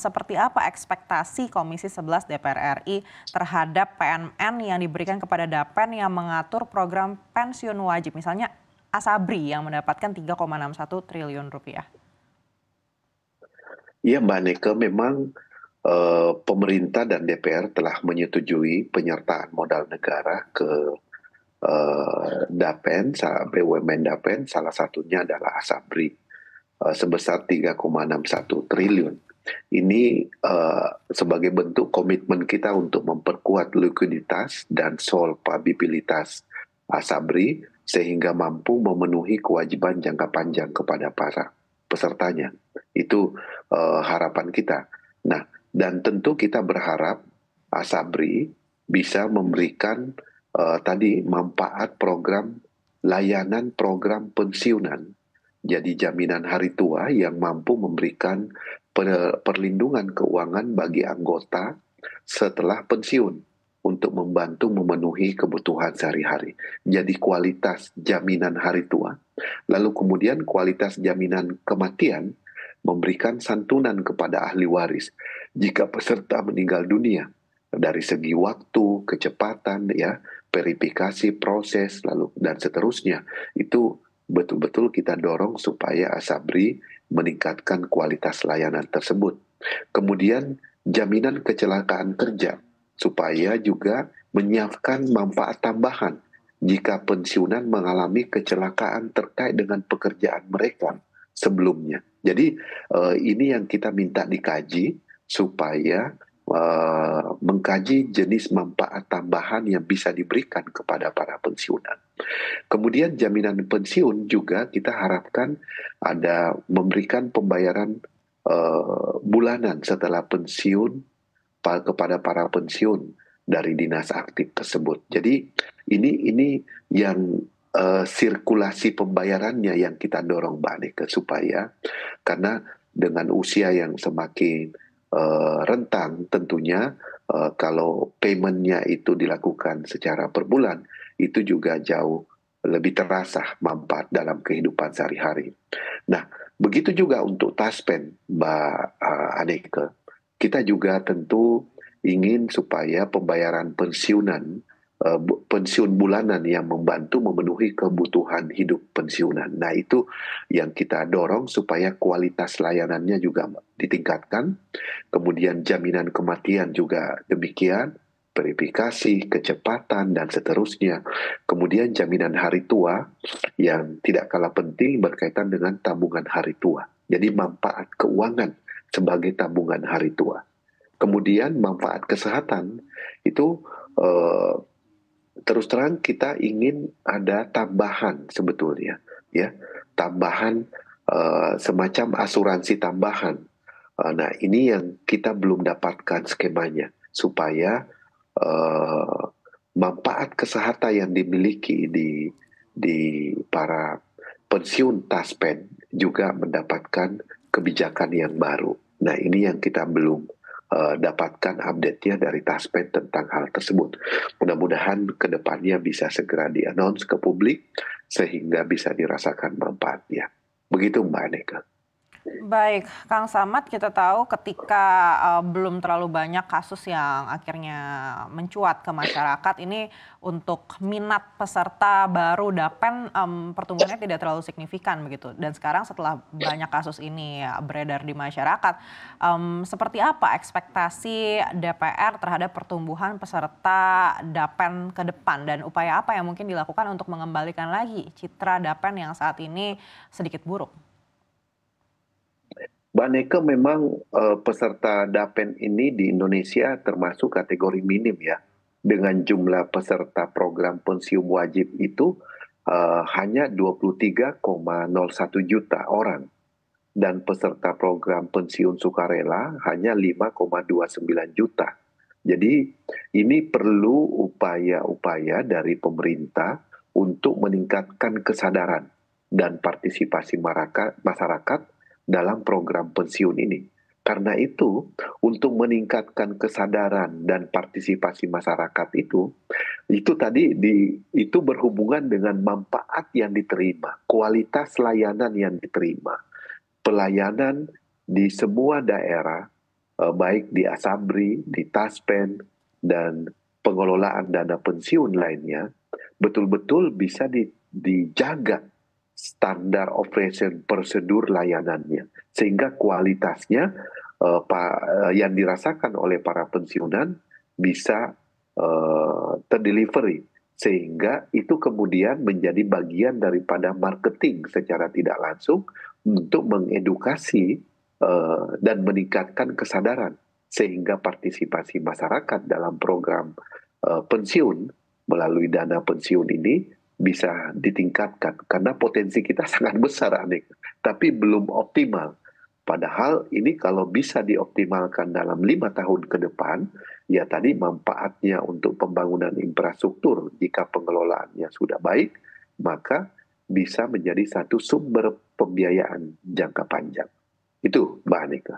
seperti apa ekspektasi Komisi 11 DPR RI terhadap PNN yang diberikan kepada Dapen yang mengatur program pensiun wajib, misalnya Asabri yang mendapatkan 3,61 triliun rupiah? Iya Mbak Nike, memang pemerintah dan DPR telah menyetujui penyertaan modal negara ke Dapen, BUMN Dapen, salah satunya adalah Asabri, sebesar 3,61 triliun. Ini sebagai bentuk komitmen kita untuk memperkuat likuiditas dan solvabilitas Asabri sehingga mampu memenuhi kewajiban jangka panjang kepada para pesertanya. Itu harapan kita. Nah, dan tentu kita berharap Asabri bisa memberikan tadi manfaat program layanan program pensiunan. Jadi jaminan hari tua yang mampu memberikan perlindungan keuangan bagi anggota setelah pensiun untuk membantu memenuhi kebutuhan sehari-hari. Jadi kualitas jaminan hari tua, lalu kemudian kualitas jaminan kematian, memberikan santunan kepada ahli waris jika peserta meninggal dunia dari segi waktu, kecepatan, ya, verifikasi proses, lalu dan seterusnya. Itu betul-betul kita dorong supaya Asabri meningkatkan kualitas layanan tersebut. Kemudian jaminan kecelakaan kerja supaya juga menyiapkan manfaat tambahan jika pensiunan mengalami kecelakaan terkait dengan pekerjaan mereka sebelumnya. Jadi ini yang kita minta dikaji supaya mengkaji jenis manfaat tambahan yang bisa diberikan kepada para pensiunan. Kemudian jaminan pensiun juga kita harapkan ada memberikan pembayaran bulanan setelah pensiun kepada para pensiun dari dinas aktif tersebut. Jadi ini yang sirkulasi pembayarannya yang kita dorong Mbak Nike, supaya karena dengan usia yang semakin rentang tentunya kalau paymentnya itu dilakukan secara per bulan, itu juga jauh lebih terasa manfaat dalam kehidupan sehari-hari. Nah, begitu juga untuk Taspen, Mbak Aneke, kita juga tentu ingin supaya pembayaran pensiunan, pensiun bulanan yang membantu memenuhi kebutuhan hidup pensiunan. Nah, itu yang kita dorong supaya kualitas layanannya juga ditingkatkan. Kemudian jaminan kematian juga demikian, verifikasi, kecepatan, dan seterusnya. Kemudian jaminan hari tua yang tidak kalah penting berkaitan dengan tabungan hari tua. Jadi manfaat keuangan sebagai tabungan hari tua. Kemudian manfaat kesehatan itu terus terang kita ingin ada tambahan sebetulnya, ya, tambahan semacam asuransi tambahan. Nah, ini yang kita belum dapatkan skemanya supaya manfaat kesehatan yang dimiliki di para pensiun Taspen juga mendapatkan kebijakan yang baru. Nah, ini yang kita belum dapatkan update-nya dari Taspen tentang hal tersebut. Mudah-mudahan ke depannya bisa segera di-announce ke publik sehingga bisa dirasakan manfaatnya. Begitu Mbak Aneka. Baik, Kang Samad, kita tahu ketika belum terlalu banyak kasus yang akhirnya mencuat ke masyarakat ini, untuk minat peserta baru Dapen pertumbuhannya tidak terlalu signifikan begitu. Dan sekarang setelah banyak kasus ini beredar di masyarakat, seperti apa ekspektasi DPR terhadap pertumbuhan peserta Dapen ke depan dan upaya apa yang mungkin dilakukan untuk mengembalikan lagi citra Dapen yang saat ini sedikit buruk? Mbak Neke, memang peserta Dapen ini di Indonesia termasuk kategori minim ya. Dengan jumlah peserta program pensiun wajib itu hanya 23,01 juta orang. Dan peserta program pensiun sukarela hanya 5,29 juta. Jadi ini perlu upaya-upaya dari pemerintah untuk meningkatkan kesadaran dan partisipasi masyarakat dalam program pensiun ini. Karena itu, untuk meningkatkan kesadaran dan partisipasi masyarakat itu tadi itu berhubungan dengan manfaat yang diterima, kualitas layanan yang diterima. Pelayanan di semua daerah baik di Asabri, di Taspen, dan pengelolaan dana pensiun lainnya, betul-betul bisa dijaga standar operation prosedur layanannya, sehingga kualitasnya yang dirasakan oleh para pensiunan bisa terdelivery, sehingga itu kemudian menjadi bagian daripada marketing secara tidak langsung untuk mengedukasi dan meningkatkan kesadaran, sehingga partisipasi masyarakat dalam program pensiun melalui dana pensiun ini bisa ditingkatkan, karena potensi kita sangat besar, Anik, tapi belum optimal. Padahal ini kalau bisa dioptimalkan dalam 5 tahun ke depan, ya tadi manfaatnya untuk pembangunan infrastruktur jika pengelolaannya sudah baik, maka bisa menjadi satu sumber pembiayaan jangka panjang. Itu Mbak Anika.